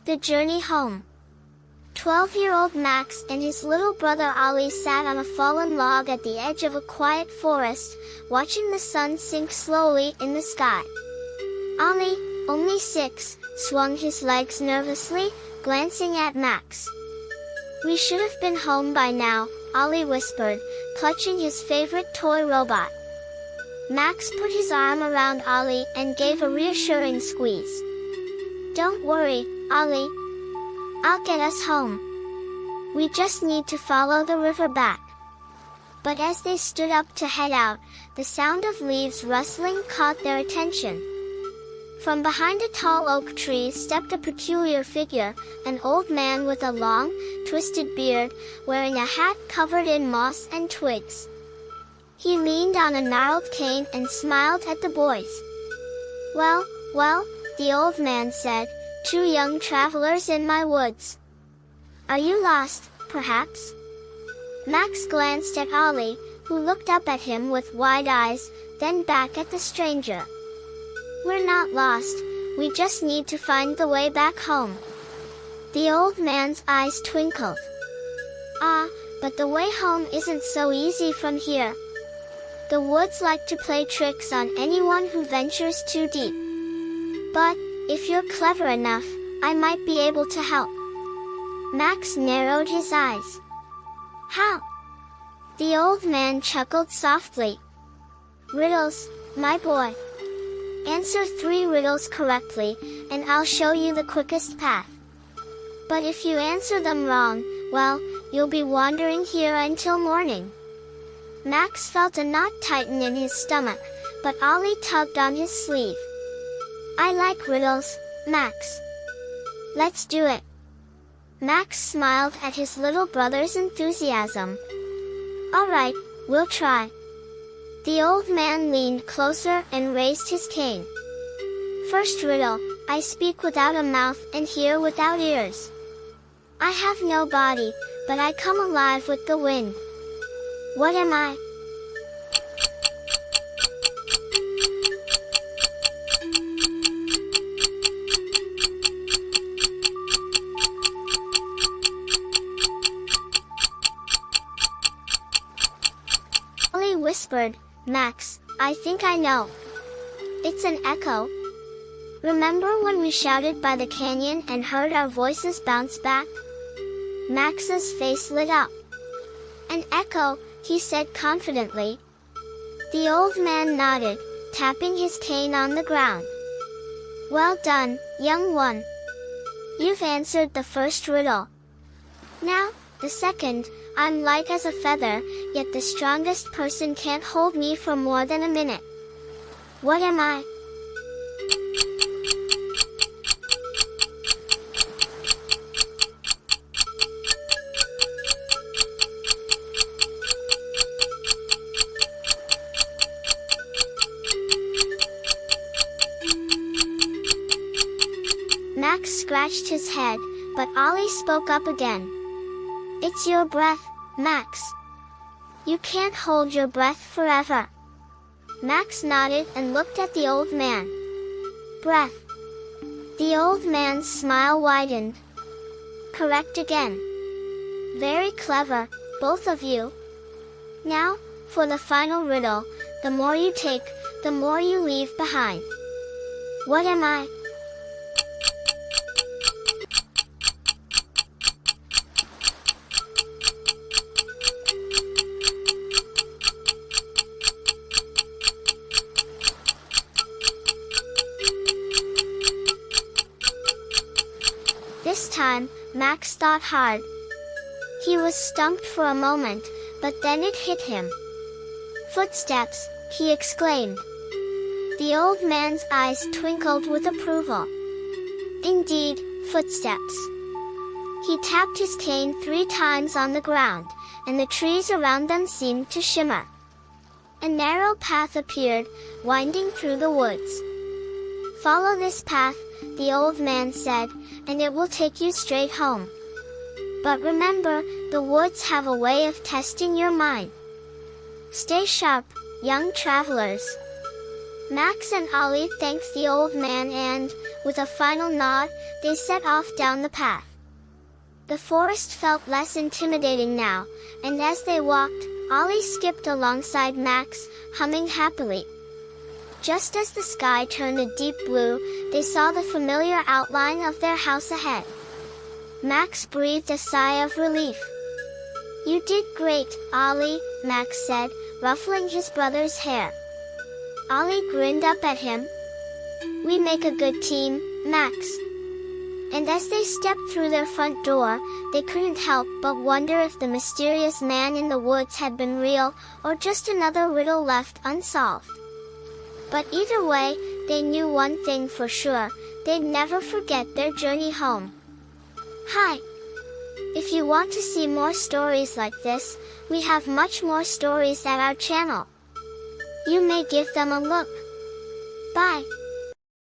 The journey home. 12-year-old Max and his little brother Ollie sat on a fallen log at the edge of a quiet forest, watching the sun sink slowly in the sky. Ollie, only 6, swung his legs nervously, glancing at Max. "We should have been home by now," Ollie whispered, clutching his favorite toy robot. Max put his arm around Ollie and gave a reassuring squeeze. "Don't worry, Ollie. I'll get us home. We just need to follow the river back." But as they stood up to head out, the sound of leaves rustling caught their attention. From behind a tall oak tree stepped a peculiar figure, an old man with a long, twisted beard, wearing a hat covered in moss and twigs. He leaned on a gnarled cane and smiled at the boys. Well, the old man said, "Two young travelers in my woods. Are you lost, perhaps?" Max glanced at Ollie, who looked up at him with wide eyes, then back at the stranger. "We're not lost, we just need to find the way back home." The old man's eyes twinkled. "Ah, but the way home isn't so easy from here. The woods like to play tricks on anyone who ventures too deep. But, if you're clever enough, I might be able to help." Max narrowed his eyes. "How?" The old man chuckled softly. "Riddles, my boy. Answer 3 riddles correctly, and I'll show you the quickest path. But if you answer them wrong, well, you'll be wandering here until morning." Max felt a knot tighten in his stomach, but Ollie tugged on his sleeve. "I like riddles, Max. Let's do it." Max smiled at his little brother's enthusiasm. "All right, we'll try." The old man leaned closer and raised his cane. "First riddle, I speak without a mouth and hear without ears. I have no body, but I come alive with the wind. What am I?" Ollie whispered, "Max, I think I know. It's an echo. Remember when we shouted by the canyon and heard our voices bounce back?" Max's face lit up. "An echo," he said confidently. The old man nodded, tapping his cane on the ground. "Well done, young one. You've answered the first riddle. Now, the second. I'm light as a feather, yet the strongest person can't hold me for more than a minute. What am I?" Max scratched his head, but Ollie spoke up again. "It's your breath, Max. You can't hold your breath forever." Max nodded and looked at the old man. "Breath." The old man's smile widened. "Correct again. Very clever, both of you. Now, for the final riddle, the more you take, the more you leave behind. What am I?" This time, Max thought hard. He was stumped for a moment, but then it hit him. "Footsteps," he exclaimed. The old man's eyes twinkled with approval. Indeed, footsteps. He tapped his cane 3 times on the ground, and the trees around them seemed to shimmer. A narrow path appeared, winding through the woods. "Follow this path," the old man said, "and it will take you straight home. But remember, the woods have a way of testing your mind. Stay sharp, young travelers." Max and Ollie thanked the old man and, With a final nod, they set off down the path. The forest felt less intimidating now, and as they walked, Ollie skipped alongside Max, humming happily. Just as the sky turned a deep blue, they saw the familiar outline of their house ahead. Max breathed a sigh of relief. "You did great, Ollie," Max said, ruffling his brother's hair. Ollie grinned up at him. "We make a good team, Max." And as they stepped through their front door, they couldn't help but wonder if the mysterious man in the woods had been real, or just another riddle left unsolved. But either way, they knew one thing for sure: they'd never forget their journey home. Hi! If you want to see more stories like this, we have much more stories at our channel. You may give them a look. Bye!